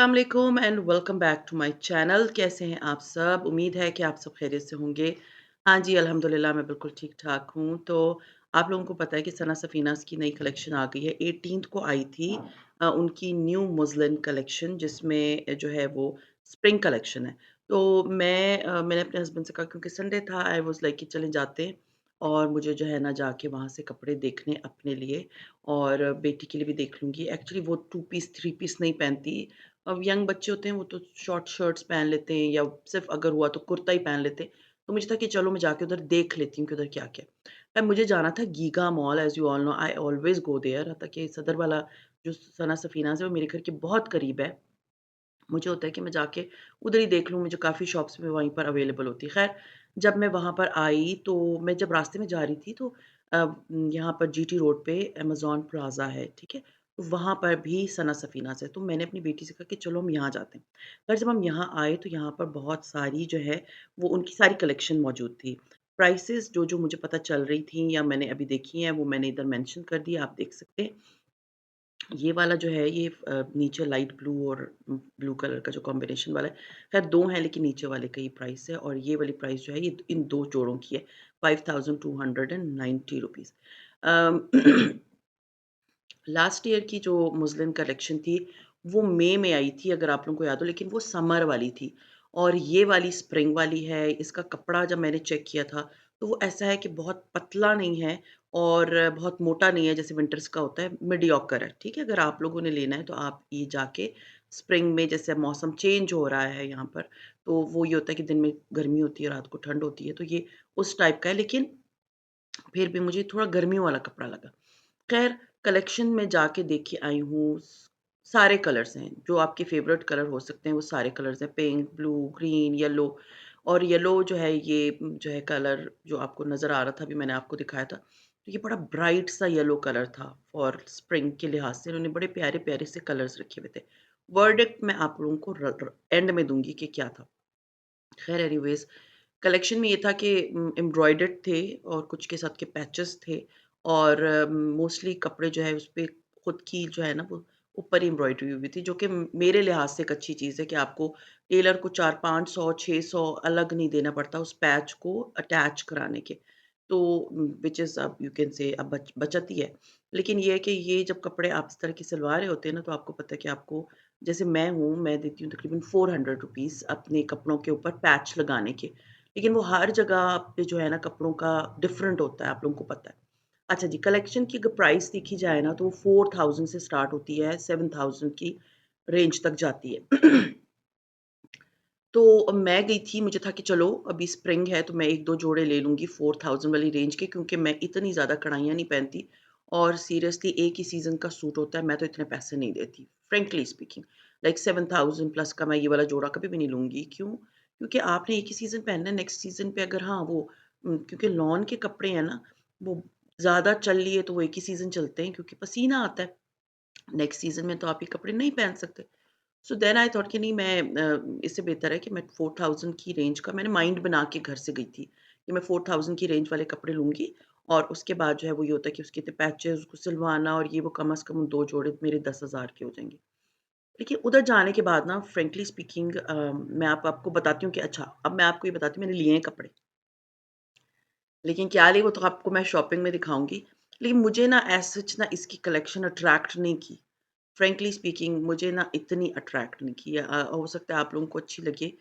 अस्सलाम वालेकुम and welcome back to my channel. कैसे हैं आप सब? उम्मीद है कि आप सब खैरियत से होंगे। हाँ जी, अल्हम्दुलिल्लाह मैं बिल्कुल ठीक-ठाक हूँ। तो आप लोगों को पता है कि सना सफ़ीनाज़ की नई कलेक्शन आ गई है। 18th को आई थी उनकी न्यू मुस्लिन कलेक्शन जिसमें जो है वो स्प्रिंग कलेक्शन है। तो मैंने अपने हस्बैंड से कहा क्योंकि संडे था आई वाज़ लाइक कि चलें जाते हैं और मुझे जो है ना जाके वहाँ से कपड़े देखने अपने लिए और बेटी के लिए भी देख लूँगी। एक्चुअली वो 2 पीस, 3 पीस नहीं पहनती। अब यंग बच्चे होते हैं वो तो शॉर्ट शर्ट्स पहन लेते हैं या सिर्फ़ अगर हुआ तो कुर्ता ही पहन लेते हैं। तो मुझे था कि चलो मैं जाके उधर देख लेती हूँ कि उधर क्या-क्या है। मुझे जाना था Giga Mall as you all know I always go there ताकि सदर वाला जो सना सफ़ीनाज़ है वो मेरे घर के बहुत करीब है। मुझे होता है कि मैं जाके उधर ही देख लूँ, मुझे काफ़ी शॉप्स में वहीं पर अवेलेबल होती है। ख़ैर जब मैं वहाँ पर आई तो मैं जब रास्ते में जा रही थी तो यहाँ पर जीटी रोड पे अमेज़न प्लाज़ा है, ठीक है? तो वहाँ पर भी सना सफ़ीनाज़ है, तो मैंने अपनी बेटी से कहा कि चलो हम यहाँ जाते हैं। ख़ैर जब हम यहाँ आए तो यहाँ पर बहुत सारी जो है वो उनकी सारी कलेक्शन मौजूद थी। प्राइसेज़ जो-जो मुझे पता चल रही थी या मैंने अभी देखी हैं वो मैंने इधर मेंशन कर दी, आप देख सकते हैं। ये वाला जो है ये नीचे लाइट ब्लू और ब्लू कलर का जो कॉम्बिनेशन वाला है, ख़ैर 2 हैं लेकिन नीचे वाले का ही प्राइस है और ये वाली प्राइस जो है ये इन 2 जोड़ों की है, 5290 रुपीज़। अम, लास्ट ईयर की जो मुस्लिन कलेक्शन थी, वो मई में आई थी अगर आप लोगों को याद हो, लेकिन वो समर वाली थी और ये वाली स्प्रिंग वाली है। इसका कपड़ा जब मैंने चेक किया था, तो वो ऐसा है कि बहुत पतला नहीं है और बहुत मोटा नहीं है जैसे विंटर्स का होता है, मीडियोकर है, ठीक है? अगर आप लोगों ने लेना है तो आप ये जाके स्प्रिंग में जैसे मौसम चेंज हो रहा है यहाँ पर, तो वो ये होता है कि दिन में गर्मी होती है, रात को ठंड होती है, तो ये उस टाइप का है लेकिन फिर भी मुझे थोड़ा गर्मियों वाला कपड़ा लगा। ख़ैर कलेक्शन में जाके देख के आई हूँ, सारे कलर्स हैं, जो आपके फ़ेवरेट कलर हो सकते हैं वो सारे कलर्स हैं, पिंक, ब्लू, ग्रीन, येलो और येलो जो है ये जो है कलर जो आपको नज़र आ रहा था अभी मैंने आपको दिखाया था, तो ये बड़ा ब्राइट सा येलो कलर था और स्प्रिंग के लिहाज़ से उन्होंने बड़े प्यारे-प्यारे से कलर्स रखे हुए थे। वर्डिक्ट मैं आप लोगों को र र एंड में दूँगी कि क्या था। ख़ैर एनीवेज़ कलेक्शन में ये था कि एम्ब्रॉयडर्ड थे और कुछ के साथ के पैचेस थे और मोस्टली कपड़े जो है उसपे खुद की जो है ना वो ऊपर ही एम्ब्रॉयडरी हुई थी जो कि मेरे लिहाज से एक अच्छी चीज़ है कि आपको टेलर को 4-500 600 अलग नहीं देना पड़ता उस पैच को अटैच कराने के। तो व्हिच इज़ अब यू कैन से अब बचत ही है। लेकिन ये है कि ये जब कपड़े आप इस तरह की सिलवा रहे होते हैं ना तो आपको पता है कि आपको जैसे मैं देती हूँ तकरीबन 400 रुपीज़ अपने कपड़ों के ऊपर पैच लगाने के। लेकिन वो हर जगह पे जो है ना कपड़ों का डिफरेंट होता है, आप लोगों को पता है। अच्छा जी, कलेक्शन की अगर प्राइस देखी जाए ना तो वो 4000 से स्टार्ट होती है, 7000 की रेंज तक जाती है। तो मैं गई थी, मुझे था कि चलो अभी स्प्रिंग है तो मैं 1-2 जोड़े ले लूँगी 4000 वाली रेंज के क्योंकि मैं इतनी ज़्यादा कढ़ाइयाँ नहीं पहनती और सीरियसली एक ही सीज़न का सूट होता है, मैं तो इतने पैसे नहीं देती, फ्रैंकली स्पीकिंग। लाइक 7000 प्लस का मैं ये वाला जोड़ा कभी भी नहीं लूँगी, क्यों? क्योंकि आपने एक ही सीज़न पहनना है, नेक्स्ट सीज़न पे अगर हाँ, वो क्योंकि लॉन के कपड़े हैं ना, वो ज़्यादा चल लिए तो वो एक ही सीज़न चलते हैं क्योंकि पसीना आता है। नेक्स्ट सीज़न में तो आप ये कपड़े नहीं पहन सकते। सो देन आई थॉट कि नहीं मैं इससे बेहतर है कि मैं 4000 की रेंज का मैंने माइंड बना के घर से गई थी कि मैं 4000 की रेंज वाले कपड़े लूँगी और उसके बाद जो है वो ये होता है कि उसके इतने पैचेज़ उसको सिलवाना और ये वो कम से कम 2 जोड़े मेरे 10,000 के हो जाएँगे। देखिए उधर जाने के बाद ना फ्रैंकली स्पीकिंग मैं आपको बताती हूँ कि अच्छा अब मैं आपको ये बताती हूँ मैंने लिए हैं कपड़े। लेकिन क्या लिए वो तो आपको मैं शॉपिंग में दिखाऊँगी। लेकिन मुझे ना एज़ सच ना इसकी कलेक्शन अट्रैक्ट नहीं की। फ्रैंकली स्पीकिंग मुझे ना इतनी अट्रैक्ट नहीं की। हो सकता है आप लोगों को अच्छी लगे।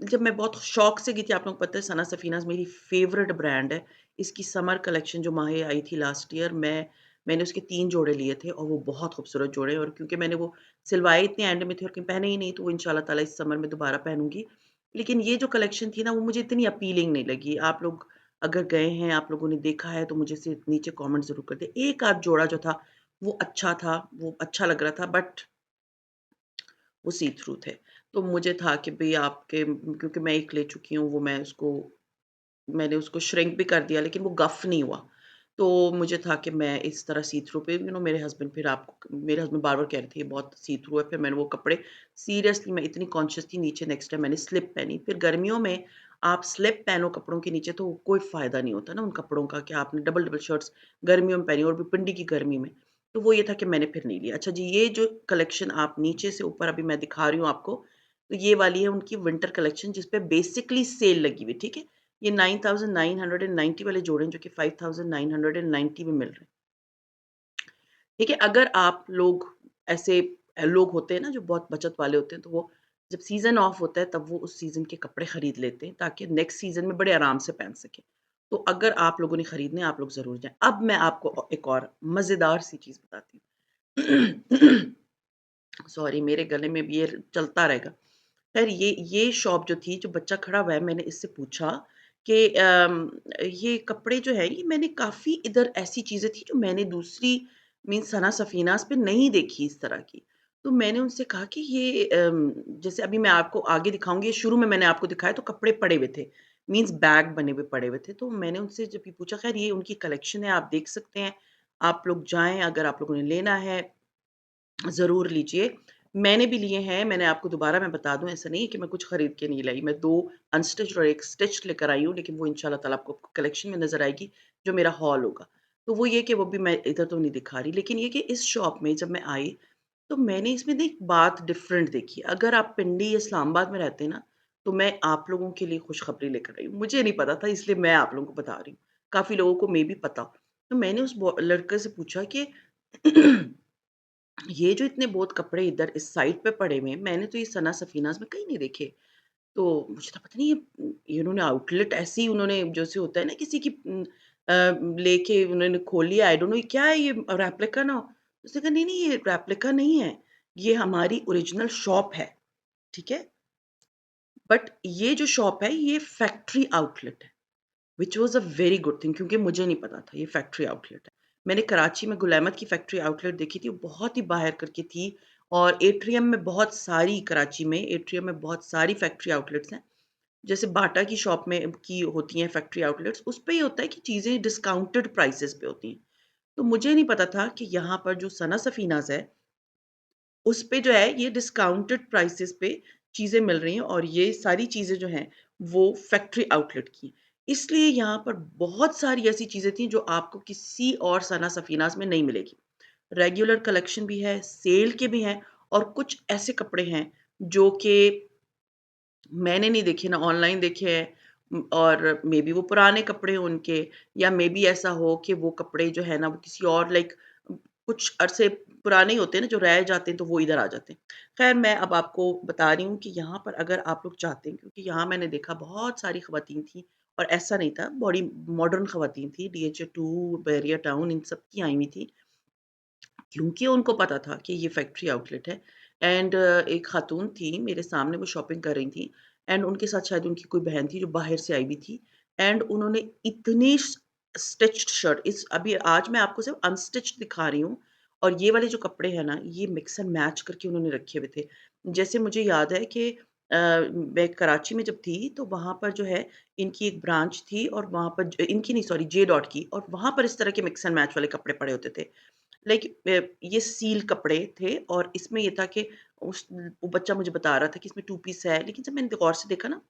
जब मैं बहुत शौक से गई थी, आप लोगों को पता है सना सफ़ीनाज़ मेरी फ़ेवरेट ब्रांड है। इसकी समर कलेक्शन जो माहे आई थी लास्ट ईयर मैंने उसके 3 जोड़े लिए थे और वो बहुत खूबसूरत जोड़े और क्योंकि मैंने वो सिलवाए इतने एंड में थे और कहीं पहने ही नहीं तो वो इंशाल्लाह ताला इस समर में दोबारा पहनूँगी। लेकिन ये जो कलेक्शन थी ना वो मुझे इतनी अपीलिंग नहीं लगी। आप लोग अगर गए हैं, आप लोगों ने देखा है तो मुझे सिर्फ़ नीचे कमेंट ज़रूर कर दें। एक आध जोड़ा जो था वो अच्छा था, वो अच्छा लग रहा था बट वो सी थ्रू थे। तो मुझे था कि भई आपके क्योंकि मैं एक ले चुकी हूँ, वो मैंने उसको श्रिंक भी कर दिया लेकिन वो गफ़ नहीं हुआ। तो मुझे था कि मैं इस तरह सी थ्रू पे मेरे हस्बैंड बार-बार कह रहे थे ये बहुत सी थ्रू है, फिर मैंने वो कपड़े सीरियसली मैं इतनी कॉन्शियस थी नीचे नेक्स्ट टाइम मैंने स्लिप पहनी। फिर गर्मियों में आप स्लिप पहनो कपड़ों के नीचे तो कोई फ़ायदा नहीं होता ना उन कपड़ों का कि आपने डबल-डबल शर्ट्स गर्मियों में पहनी और भी पिंडी की गर्मी में। तो वो ये था कि मैंने फिर नहीं लिया। अच्छा जी, ये जो कलेक्शन आप नीचे से ऊपर अभी मैं दिखा रही हूँ आपको, तो ये वाली है उनकी विंटर कलेक्शन जिस पे बेसिकली सेल लगी हुई है, ठीक है? ये 9990 वाले जोड़े हैं जो कि 5990 में मिल रहे हैं। ठीक है, अगर आप लोग ऐसे लोग होते हैं ना जो बहुत बचत वाले होते हैं, तो वो जब सीज़न ऑफ होता है तब वो उस सीज़न के कपड़े खरीद लेते हैं ताकि नेक्स्ट सीज़न में बड़े आराम से पहन सकें। तो अगर आप लोगों ने खरीदने हैं, आप लोग ज़रूर जाएँ। अब मैं आपको एक और मज़ेदार सी चीज़ बताती हूँ। सॉरी, मेरे गले में भी ये चलता रहेगा। ख़ैर ये शॉप जो थी, जो बच्चा खड़ा हुआ है, मैंने इससे पूछा कि ये कपड़े जो है, ये मैंने काफ़ी इधर ऐसी चीज़ें थी जो मैंने दूसरी मीन्स सना सफ़ीनाज़ पे नहीं देखी इस तरह की। तो मैंने उनसे कहा कि ये जैसे अभी मैं आपको आगे दिखाऊँगी, ये शुरू में मैंने आपको दिखाया तो कपड़े पड़े हुए थे, मीन्स बैग बने हुए पड़े हुए थे। तो मैंने उनसे जब ये पूछा, ख़ैर ये उनकी कलेक्शन है, आप देख सकते हैं, आप लोग जाएँ, अगर आप लोगों ने लेना है ज़रूर लीजिए। मैंने भी लिए हैं, मैंने आपको दोबारा मैं बता दूँ, ऐसा नहीं है कि मैं कुछ खरीद के नहीं लाई। मैं 2 अनस्टिच्ड और 1 स्टिच्ड लेकर आई हूँ, लेकिन वो इंशाल्लाह ताला आपको कलेक्शन में नज़र आएगी, जो मेरा हॉल होगा। तो वो ये कि वो भी मैं इधर तो नहीं दिखा रही, लेकिन ये कि इस शॉप में जब मैं आई, तो मैंने इसमें ना एक बात डिफरेंट देखी। अगर आप पिंडी या इस्लामाबाद में रहते हैं ना, तो मैं आप लोगों के लिए खुशखबरी लेकर आई हूँ। मुझे नहीं पता था, इसलिए मैं आप लोगों को बता रही हूँ। काफ़ी लोगों को मेबी पता हो। तो मैंने उस लड़के से पूछा कि ये जो इतने बहुत कपड़े इधर इस साइड पे पड़े हुए हैं, मैंने तो ये सना सफ़ीनाज़ में कहीं नहीं देखे। तो मुझे तो पता नहीं ये इन्होंने आउटलेट ऐसे ही उन्होंने जैसे होता है ना किसी की लेके उन्होंने खोल लिया, आई डोंट नो ये क्या है, ये रेप्लिका ना हो? उसने कहा नहीं-नहीं, ये रेप्लिका नहीं है, ये हमारी ओरिजिनल शॉप है, ठीक है? बट ये जो शॉप है ये फैक्ट्री आउटलेट है। Which was a very good thing, क्योंकि मुझे नहीं पता था ये फैक्ट्री आउटलेट है। मैंने कराची में गुल अहमद की फैक्ट्री आउटलेट देखी थी, वो बहुत ही बाहर करके थी, और एट्रियम में बहुत सारी, कराची में एट्रियम में बहुत सारी फैक्ट्री आउटलेट्स हैं। जैसे बाटा की शॉप में की होती हैं फैक्ट्री आउटलेट्स, उस पे ये होता है कि चीज़ें डिस्काउंटेड प्राइसेज़ पे होती हैं। तो मुझे नहीं पता था कि यहाँ पर जो सना सफ़ीनाज़ है, उस पे जो है ये डिस्काउंटेड प्राइसेस पे चीज़ें मिल रही हैं, और ये सारी चीज़ें जो हैं वो फैक्ट्री आउटलेट की। इसलिए यहाँ पर बहुत सारी ऐसी चीज़ें थी जो आपको किसी और सना सफ़ीनाज़ में नहीं मिलेगी। रेगुलर कलेक्शन भी है, सेल के भी हैं, और कुछ ऐसे कपड़े हैं जो कि मैंने नहीं देखे ना ऑनलाइन देखे हैं, और मेबी वो पुराने कपड़े हों उनके, या मेबी ऐसा हो कि वो कपड़े जो है ना वो किसी और लाइक कुछ अरसे पुराने ही होते हैं ना जो रह जाते हैं, तो वो इधर आ जाते हैं। ख़ैर, मैं अब आपको बता रही हूँ कि यहाँ पर अगर आप लोग चाहते हैं, क्योंकि यहाँ मैंने देखा बहुत सारी ख़वातीन थी, और ऐसा नहीं था, बड़ी मॉडर्न ख़वातीन थी, डीएचए 2, बैरिया टाउन, इन सब की आई हुई थी। क्योंकि उनको पता था कि ये फैक्ट्री आउटलेट है, एंड एक खातून थी मेरे सामने, वो शॉपिंग कर रही थी, एंड उनके साथ शायद उनकी कोई बहन थी जो बाहर से आई हुई थी, एंड उन्होंने इतनी स्टिच्ड शर्ट, इस अभी आज मैं आपको सिर्फ अनस्टिच्ड दिखा रही हूँ, और ये वाले जो कपड़े हैं ना, ये मिक्स एंड मैच करके उन्होंने रखे हुए थे। जैसे मुझे याद है कि मैं कराची में जब थी तो वहाँ पर जो है इनकी एक ब्रांच थी, और वहाँ पर इनकी नहीं, सॉरी, जे डॉट की, और वहाँ पर इस तरह के मिक्स एंड मैच वाले कपड़े पड़े होते थे। लाइक ये सील कपड़े थे, और इसमें ये था कि वो बच्चा मुझे बता रहा था कि इसमें 2 पीस है, लेकिन जब मैंने गौर से देखा ना,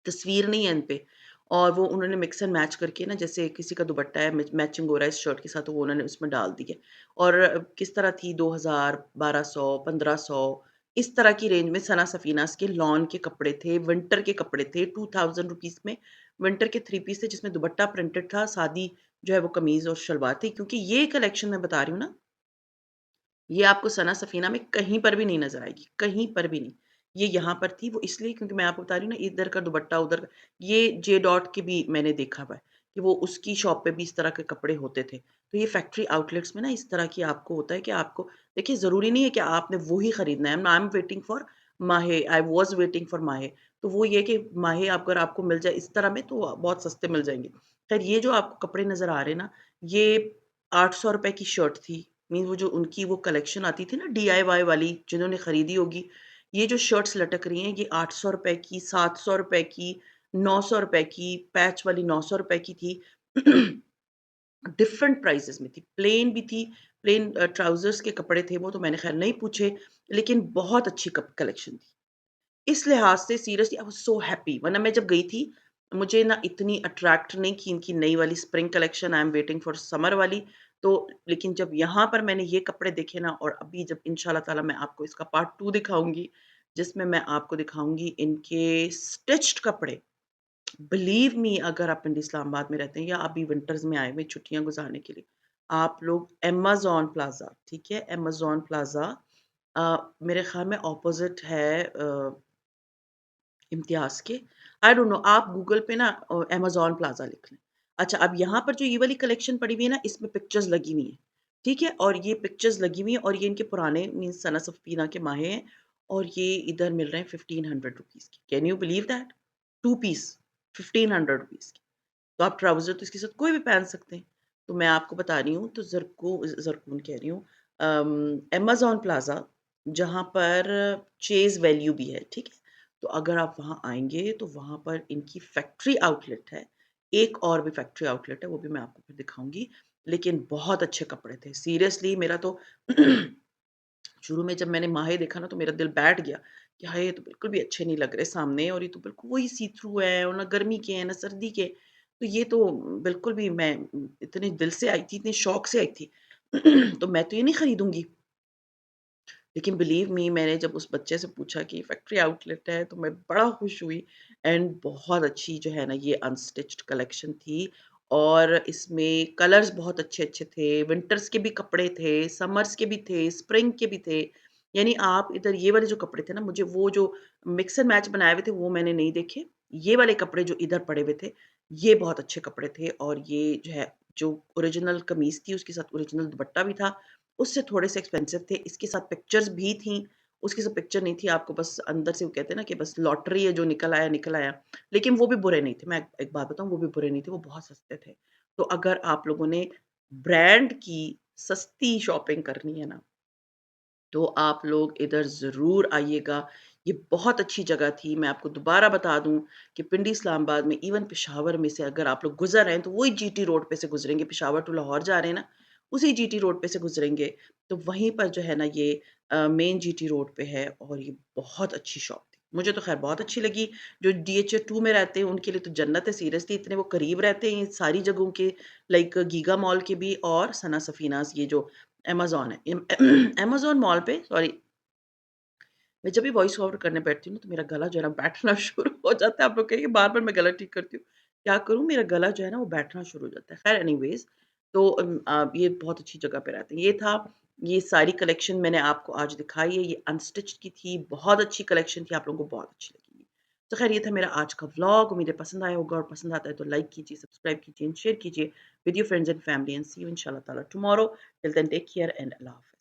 तस्वीर नहीं है इन पे, और वो उन्होंने मिक्स एंड मैच करके ना, जैसे किसी का दुपट्टा है मैचिंग हो रहा है इस शर्ट के साथ, तो वो उन्होंने उसमें डाल दी है। और किस तरह थी, 2000, 1200, 1500, इस तरह की रेंज में सना सफीनास के लॉन के कपड़े थे, विंटर के कपड़े थे, 2000 रुपीस में विंटर के 3 पीस थे, जिसमें दुपट्टा प्रिंटेड था, सादी जो है वो कमीज और शलवार थी, क्योंकि ये कलेक्शन मैं बता रही हूँ ना, ये आपको सना सफ़ीना में कहीं पर भी नहीं नज़र आएगी, कहीं पर भी नहीं। ये यहाँ पर थी, वो इसलिए क्योंकि मैं आपको बता रही हूँ ना, इधर का दुपट्टा उधर का, ये जे डॉट के भी मैंने देखा हुआ है कि वो उसकी शॉप पे भी इस तरह के कपड़े होते थे। तो ये फैक्ट्री आउटलेट्स में ना इस तरह की आपको होता है कि आपको, देखिए, ज़रूरी नहीं है कि आपने वो ही खरीदना है। आई एम वेटिंग फॉर माहे, आई वाज़ वेटिंग फॉर माहे। तो वो ये कि माहे अगर आपको मिल जाए इस तरह में तो बहुत सस्ते मिल जाएँगे। ख़ैर, ये जो आपको कपड़े नज़र आ रहे हैं ना, ये ₹800 की शर्ट थी। मीन वो जो उनकी वो कलेक्शन आती थी ना डीआईवाई वाली, जिन्होंने खरीदी होगी, ये जो शर्ट्स लटक रही हैं, ये ₹800 की, ₹700 की, ₹900 की, पैच वाली ₹900 की थी। डिफरेंट प्राइसेस में थी, प्लेन भी थी, प्लेन ट्राउज़र्स के कपड़े थे, वो तो मैंने ख़ैर नहीं पूछे, लेकिन बहुत अच्छी कप कलेक्शन थी। इस लिहाज से seriously I was so happy, वरना मैं जब गई थी, मुझे ना इतनी अट्रैक्ट नहीं की इनकी नई वाली spring collection, I am waiting for summer वाली, तो लेकिन जब यहाँ पर मैंने ये कपड़े देखे ना और अभी जब इंशाल्लाह ताला मैं आपको इसका पार्ट 2 दिखाऊँगी, जिसमें मैं आपको दिखाऊँगी इनके स्टिच्ड कपड़े। बिलीव मी अगर आप पिंडी इस्लामाबाद में रहते हैं या अभी विंटर्स में आए हुए हैं छुट्टियाँ गुज़ारने के लिए, आप लोग अमेज़न प्लाज़ा, ठीक है? अमेज़न प्लाज़ा मेरे ख़्याल में ऑपोज़िट है इम्तियाज़ के। आई डोंट नो आप गूगल पे ना अमेज़न प्लाज़ा लिख लें। अच्छा अब यहाँ पर जो ये वाली कलेक्शन पड़ी हुई है ना इसमें पिक्चर्स लगी हुई हैं, ठीक है? और ये पिक्चर्स लगी हुई हैं और ये इनके पुराने मीन्स सना सफ़ीना के माहे हैं और ये इधर मिल रहे हैं ₹1500 की। Can you believe that? 2 piece ₹1500 की। तो आप ट्राउज़र तो इसके साथ कोई भी पहन सकते हैं। तो मैं आपको बता रही हूँ तो ज़रकून कह रही हूँ अमेज़न प्लाज़ा जहाँ पर चेज़ वैल्यू भी है, ठीक है? तो अगर आप वहाँ आएँगे तो वहाँ पर इनकी फैक्ट्री आउटलेट है। एक और भी फैक्ट्री आउटलेट है, वो भी मैं आपको फिर दिखाऊँगी। लेकिन बहुत अच्छे कपड़े थे। सीरियसली मेरा तो शुरू में जब मैंने माहे देखा ना तो मेरा दिल बैठ गया कि हाय ये तो बिल्कुल भी अच्छे नहीं लग रहे सामने और ये तो बिल्कुल वही सी थ्रू है और ना गर्मी के हैं ना सर्दी के। तो ये तो बिल्कुल भी मैं इतने दिल से आई थी, इतने शौक से आई थी तो मैं तो ये नहीं खरीदूँगी। लेकिन बिलीव मी मैंने जब उस बच्चे से पूछा कि फैक्ट्री आउटलेट है तो मैं बड़ा खुश हुई एंड बहुत अच्छी जो है ना ये अनस्टिच्ड कलेक्शन थी और इसमें कलर्स बहुत अच्छे-अच्छे थे, विंटर्स के भी कपड़े थे, समर्स के भी थे, स्प्रिंग के भी थे। यानी आप इधर ये वाले जो कपड़े थे ना मुझे वो जो मिक्स एंड मैच बनाए हुए थे वो मैंने नहीं देखे। ये वाले कपड़े जो इधर पड़े हुए थे, ये बहुत अच्छे कपड़े थे और ये जो है जो ओरिजिनल कमीज़ थी उसके साथ ओरिजिनल दुपट्टा भी था उससे थोड़े से एक्सपेंसिव थे। इसके साथ पिक्चर्स भी थीं, उसके साथ पिक्चर नहीं थी, आपको बस अंदर से वो कहते हैं ना कि बस लॉटरी है जो निकल आया, निकल आया। लेकिन वो भी बुरे नहीं थे, मैं एक बात बताऊँ वो भी बुरे नहीं थे, वो बहुत सस्ते थे। तो अगर आप लोगों ने ब्रांड की सस्ती शॉपिंग करनी है ना, तो आप लोग इधर ज़रूर आइएगा। ये बहुत अच्छी जगह थी। मैं आपको दोबारा बता दूँ कि पिंडी इस्लामाबाद में इवन पेशावर में से अगर आप लोग गुज़र रहे हैं, तो वही जीटी रोड पे से गुज़रेंगे। पेशावर टू लाहौर जा रहे हैं ना, उसी जीटी रोड पे से गुज़रेंगे। तो वहीं पर जो है ना ये मेन जीटी रोड पे है और ये बहुत अच्छी शॉप थी। मुझे तो ख़ैर बहुत अच्छी लगी। जो डीएचए 2 में रहते हैं, उनके लिए तो जन्नत है सीरियसली इतने वो करीब रहते हैं, ये सारी जगहों के लाइक गीगा मॉल के भी और सना सफ़ीनाज़ ये जो अमेज़न है। अमेज़न मॉल पे सॉरी मैं जब भी वॉइस ओवर करने बैठती हूँ ना, तो मेरा गला जो है ना बैठना शुरू हो जाता है। आप लोग कहेंगे बार-बार मैं गला ठीक करती हूँ। क्या करूँ मेरा गला जो है ना वो बैठना शुरू हो जाता है। ख़ैर एनीवेज़ तो ये बहुत अच्छी जगह पे रहते हैं। ये था, ये सारी कलेक्शन मैंने आपको आज दिखाई है। ये अनस्टिच्ड की थी, बहुत अच्छी कलेक्शन थी, आप लोगों को बहुत अच्छी लगेगी। तो ख़ैर ये था मेरा आज का व्लॉग। उम्मीद है पसंद आया होगा और पसंद आता है तो लाइक कीजिए, सब्सक्राइब कीजिए एंड शेयर कीजिए with your friends and family and see you इंशाल्लाह ताला tomorrow. Till then take care and अल्लाह हाफ़िज़।